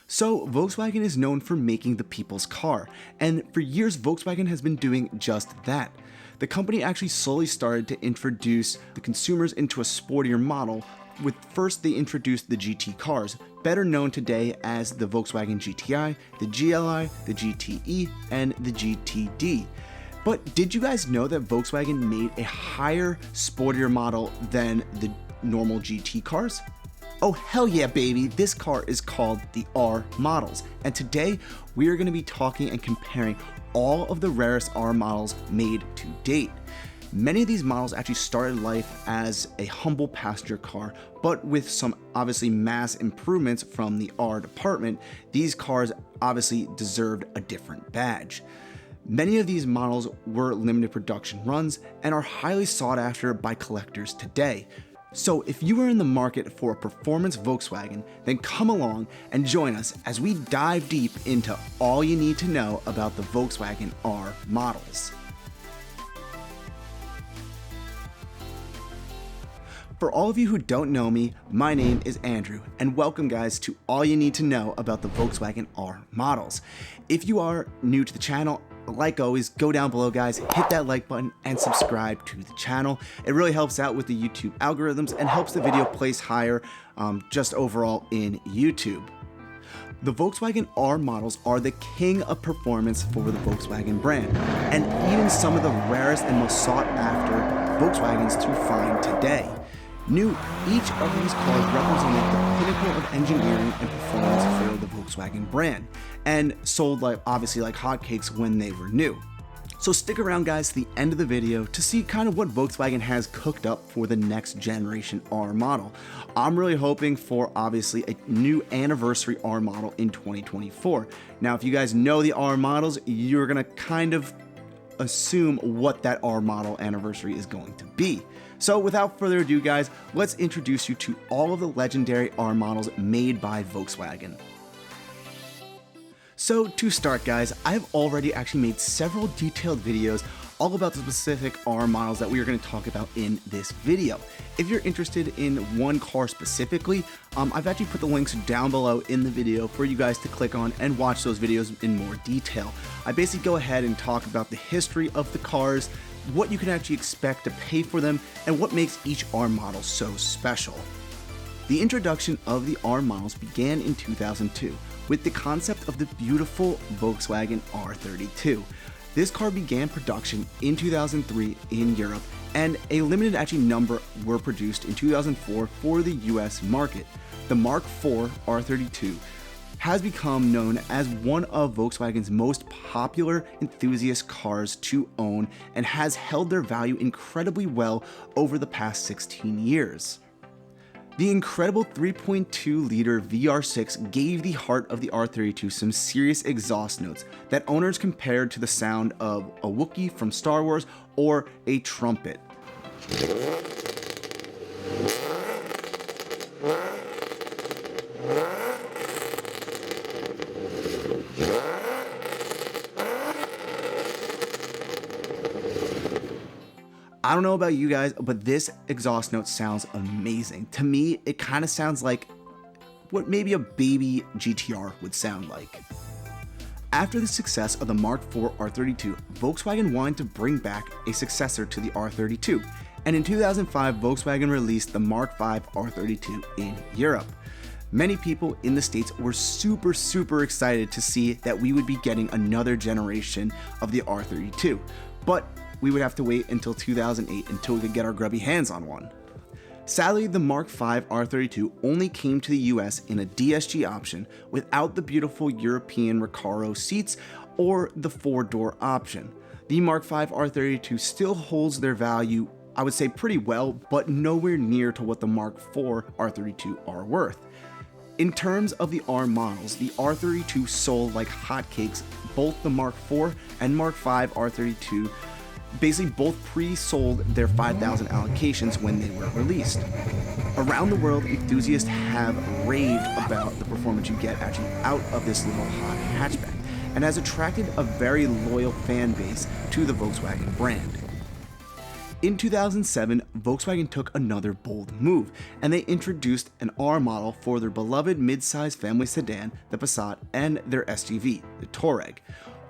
So Volkswagen is known for making the people's car, and for years Volkswagen has been doing just that. The company actually slowly started to introduce the consumers into a sportier model. With first they introduced the GT cars, better known today as the Volkswagen GTI, the GLI, the GTE, and the GTD. But did you guys know that Volkswagen made a higher, sportier model than the normal GT cars? Oh hell yeah baby, this car is called the R models, and today we are going to be talking and comparing all of the rarest R models made to date. Many of these models actually started life as a humble passenger car, but with some obviously mass improvements from the R department, these cars obviously deserved a different badge. Many of these models were limited production runs and are highly sought after by collectors today. So if you are in the market for a performance Volkswagen, then come along and join us as we dive deep into all you need to know about the Volkswagen R models. For all of you who don't know me, my name is Andrew, and welcome guys to all you need to know about the Volkswagen R models. If you are new to the channel, like always, go down below guys, hit that like button and subscribe to the channel. It really helps out with the YouTube algorithms and helps the video place higher just overall in YouTube. The Volkswagen R models are the king of performance for the Volkswagen brand, and even some of the rarest and most sought after Volkswagens to find today. New, each of these cars represented the pinnacle of engineering and performance for the Volkswagen brand, and sold obviously like hotcakes when they were new. So stick around guys to the end of the video to see kind of what Volkswagen has cooked up for the next generation R model. I'm really hoping for obviously a new anniversary R model in 2024. Now if you guys know the R models, you're gonna kind of assume what that R model anniversary is going to be. So without further ado guys, let's introduce you to all of the legendary R models made by Volkswagen. So to start guys, I've already actually made several detailed videos all about the specific R models that we are going to talk about in this video. If you're interested in one car specifically, I've actually put the links down below in the video for you guys to click on and watch those videos in more detail. I basically go ahead and talk about the history of the cars, what you can actually expect to pay for them, and what makes each R model so special. The introduction of the R models began in 2002 with the concept of the beautiful Volkswagen R32. This car began production in 2003 in Europe, and a limited number were produced in 2004 for the US market. The Mark IV R32 has become known as one of Volkswagen's most popular enthusiast cars to own and has held their value incredibly well over the past 16 years. The incredible 3.2-liter VR6 gave the heart of the R32 some serious exhaust notes that owners compared to the sound of a Wookiee from Star Wars or a trumpet. I don't know about you guys, but this exhaust note sounds amazing. To me, it kind of sounds like what maybe a baby GTR would sound like. After the success of the Mark IV R32, Volkswagen wanted to bring back a successor to the R32, and in 2005, Volkswagen released the Mark V R32 in Europe. Many people in the States were super excited to see that we would be getting another generation of the R32, but we would have to wait until 2008 until we could get our grubby hands on one. Sadly, the Mark V R32 only came to the US in a DSG option without the beautiful European Recaro seats or the 4-door option. The Mark V R32 still holds their value, I would say pretty well, but nowhere near to what the Mark IV R32 are worth. In terms of the R models, the R32 sold like hotcakes. Both the Mark IV and Mark V R32 basically both pre-sold their 5,000 allocations when they were released. Around the world, enthusiasts have raved about the performance you get actually out of this little hot hatchback, and has attracted a very loyal fan base to the Volkswagen brand. In 2007, Volkswagen took another bold move, and they introduced an R model for their beloved mid-size family sedan, the Passat, and their SUV, the Touareg.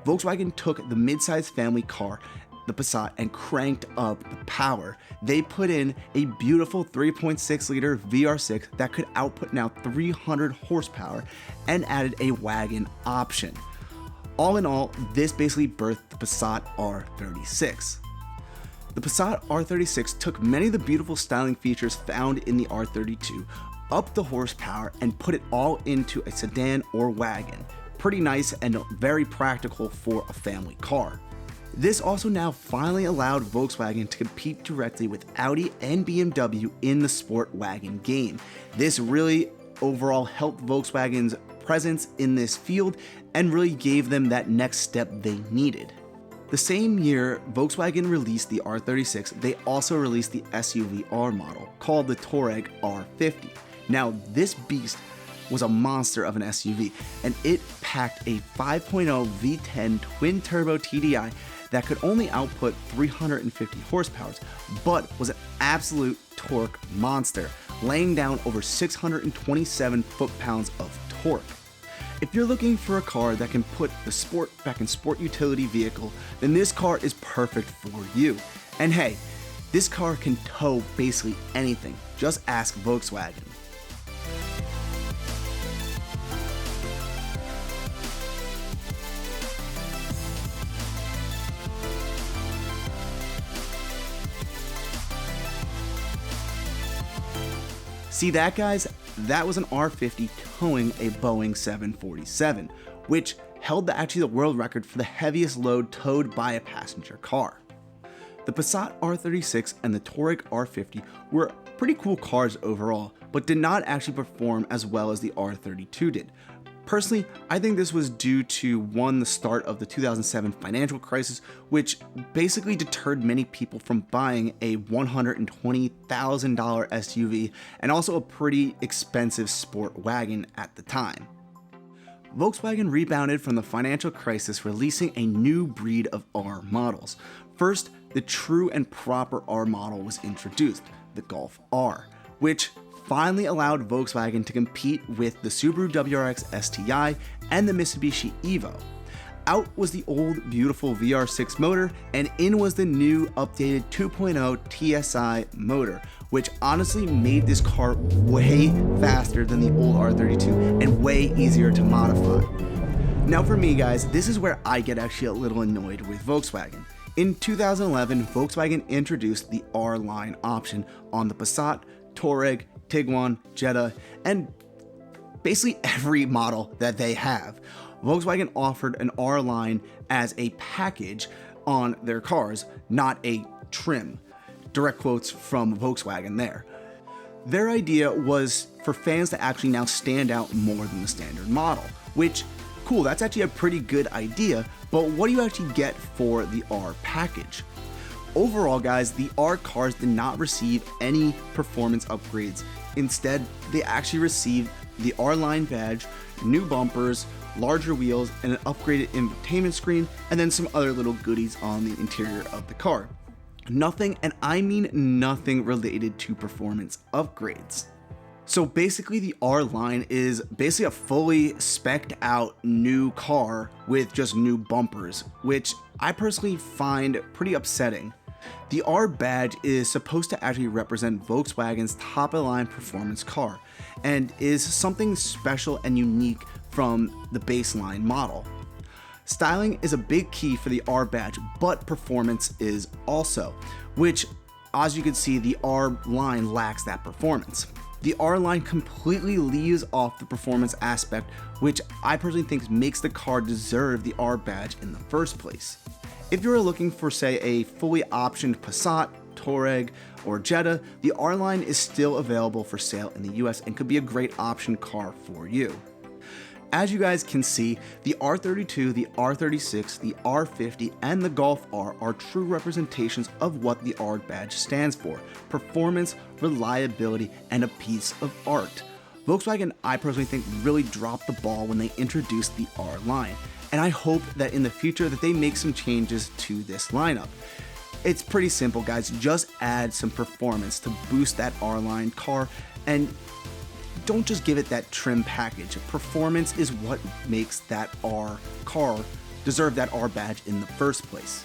Volkswagen took the mid-size family car, the Passat, and cranked up the power. They put in a beautiful 3.6-liter VR6 that could output now 300 horsepower and added a wagon option. All in all, this basically birthed the Passat R36. The Passat R36 took many of the beautiful styling features found in the R32, upped the horsepower, and put it all into a sedan or wagon. Pretty nice and very practical for a family car. This also now finally allowed Volkswagen to compete directly with Audi and BMW in the sport wagon game. This really overall helped Volkswagen's presence in this field and really gave them that next step they needed. The same year Volkswagen released the R36, they also released the SUV R model called the Touareg R50. Now this beast was a monster of an SUV, and it packed a 5.0 V10 twin-turbo TDI that could only output 350 horsepower, but was an absolute torque monster, laying down over 627 foot-pounds of torque. If you're looking for a car that can put the sport back in sport utility vehicle, then this car is perfect for you. And hey, this car can tow basically anything. Just ask Volkswagen. See that, guys? That was an R50 towing a Boeing 747, which held actually the world record for the heaviest load towed by a passenger car. The Passat R36 and the Touareg R50 were pretty cool cars overall, but did not actually perform as well as the R32 did. Personally, I think this was due to, one, the start of the 2007 financial crisis, which basically deterred many people from buying a $120,000 SUV and also a pretty expensive sport wagon at the time. Volkswagen rebounded from the financial crisis, releasing a new breed of R models. First, the true and proper R model was introduced, the Golf R, which finally allowed Volkswagen to compete with the Subaru WRX STI and the Mitsubishi Evo. Out was the old beautiful VR6 motor, and in was the new updated 2.0 TSI motor, which honestly made this car way faster than the old R32 and way easier to modify. Now for me, guys, this is where I get actually a little annoyed with Volkswagen. In 2011, Volkswagen introduced the R line option on the Passat, Touareg, Tiguan, Jetta, and basically every model that they have. Volkswagen offered an R line as a package on their cars, not a trim. Direct quotes from Volkswagen there. Their idea was for fans to actually now stand out more than the standard model, which, cool, that's actually a pretty good idea, but what do you actually get for the R package? Overall, guys, the R cars did not receive any performance upgrades. Instead, they actually received the R line badge, new bumpers, larger wheels, and an upgraded infotainment screen, and then some other little goodies on the interior of the car. Nothing, and I mean nothing, related to performance upgrades. So basically the R line is basically a fully spec'd out new car with just new bumpers, which I personally find pretty upsetting. The R badge is supposed to actually represent Volkswagen's top-of-the-line performance car, and is something special and unique from the baseline model. Styling is a big key for the R badge, but performance is also, which, as you can see, the R line lacks that performance. The R line completely leaves off the performance aspect, which I personally think makes the car deserve the R badge in the first place. If you're looking for, say, a fully optioned Passat, Touareg, or Jetta, the R line is still available for sale in the US and could be a great option car for you. As you guys can see, the R32, the R36, the R50, and the Golf R are true representations of what the R badge stands for: performance, reliability, and a piece of art. Volkswagen, I personally think, really dropped the ball when they introduced the R line, and I hope that in the future that they make some changes to this lineup. It's pretty simple, guys. Just add some performance to boost that R-line car, and don't just give it that trim package. Performance is what makes that R car deserve that R badge in the first place.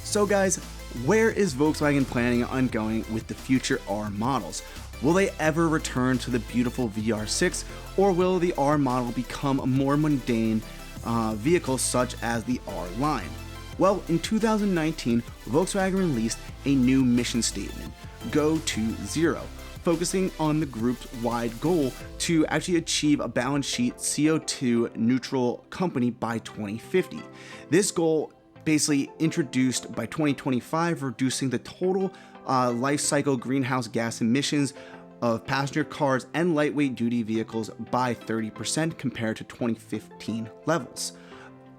So guys, where is Volkswagen planning on going with the future R models? Will they ever return to the beautiful VR6, or will the R model become a more mundane vehicle such as the R line? Well, in 2019, Volkswagen released a new mission statement, Go to Zero, focusing on the group's wide goal to actually achieve a balance sheet CO2 neutral company by 2050. This goal basically introduced by 2025, reducing the total life cycle greenhouse gas emissions of passenger cars and lightweight duty vehicles by 30% compared to 2015 levels.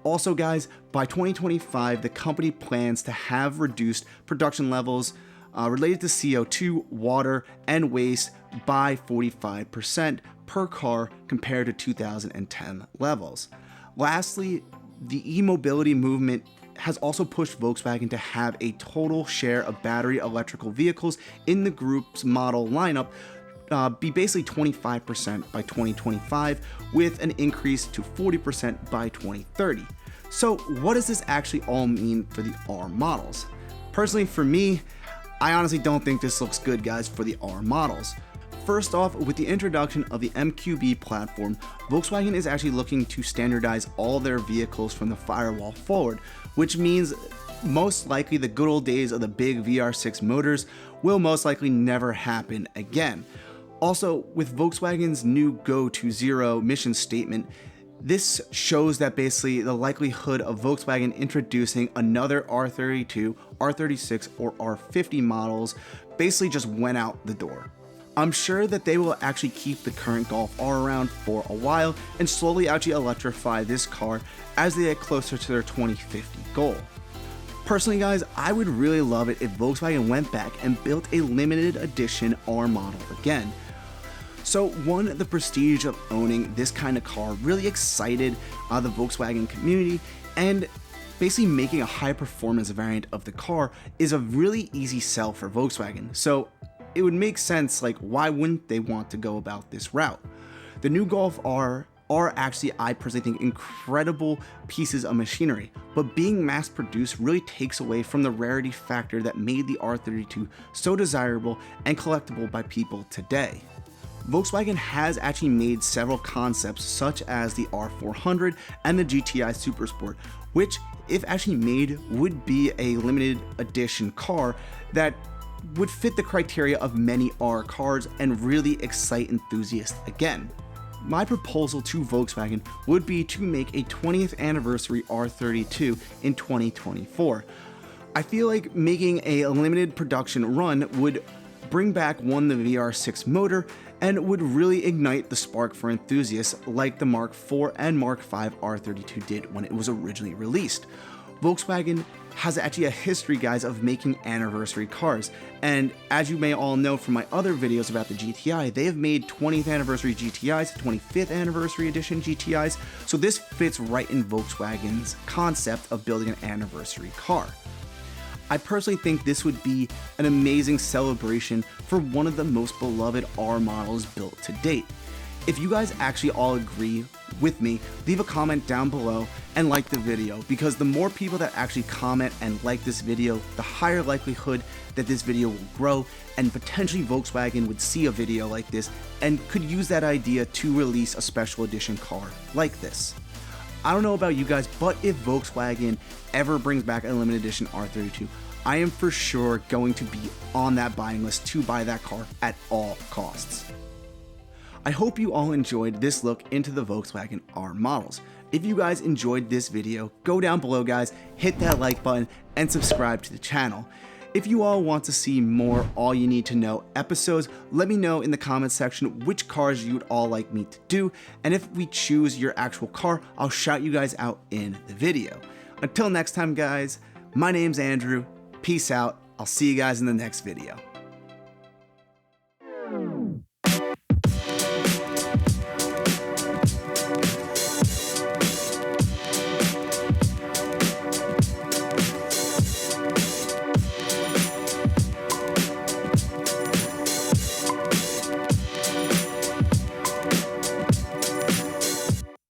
Also guys, by 2025, the company plans to have reduced production levels related to CO2, water, and waste by 45% per car compared to 2010 levels. Lastly, the e-mobility movement has also pushed Volkswagen to have a total share of battery electrical vehicles in the group's model lineup be basically 25% by 2025, with an increase to 40% by 2030. So what does this actually all mean for the R models? Personally, for me, I honestly don't think this looks good, guys, for the R models. First off, with the introduction of the MQB platform, Volkswagen is actually looking to standardize all their vehicles from the firewall forward, which means most likely the good old days of the big VR6 motors will most likely never happen again. Also, with Volkswagen's new Go to Zero mission statement, this shows that basically the likelihood of Volkswagen introducing another R32, R36, or R50 models basically just went out the door. I'm sure that they will actually keep the current Golf R around for a while and slowly actually electrify this car as they get closer to their 2050 goal. Personally guys, I would really love it if Volkswagen went back and built a limited edition R model again. So one, the prestige of owning this kind of car really excited the Volkswagen community, and basically making a high performance variant of the car is a really easy sell for Volkswagen. So it would make sense, like, why wouldn't they want to go about this route? The new Golf R are actually, I personally think, incredible pieces of machinery, but being mass produced really takes away from the rarity factor that made the R32 so desirable and collectible by people today. Volkswagen has actually made several concepts such as the R400 and the GTI Supersport, which, if actually made, would be a limited edition car that would fit the criteria of many R cars and really excite enthusiasts again. My proposal to Volkswagen would be to make a 20th anniversary R32 in 2024. I feel like making a limited production run would bring back the VR6 motor and would really ignite the spark for enthusiasts like the Mark IV and Mark V R32 did when it was originally released. Volkswagen has actually a history, guys, of making anniversary cars, and as you may all know from my other videos about the GTI, they have made 20th anniversary GTIs, 25th anniversary edition GTIs, so this fits right in Volkswagen's concept of building an anniversary car. I personally think this would be an amazing celebration for one of the most beloved R models built to date. If you guys actually all agree with me, leave a comment down below and like the video, because the more people that actually comment and like this video, the higher likelihood that this video will grow, and potentially Volkswagen would see a video like this and could use that idea to release a special edition car like this. I don't know about you guys, but if Volkswagen ever brings back a limited edition R32, I am for sure going to be on that buying list to buy that car at all costs. I hope you all enjoyed this look into the Volkswagen R models. If you guys enjoyed this video, go down below, guys, hit that like button and subscribe to the channel. If you all want to see more All You Need to Know episodes, let me know in the comments section which cars you'd all like me to do, and if we choose your actual car, I'll shout you guys out in the video. Until next time, guys, my name's Andrew. Peace out. I'll see you guys in the next video.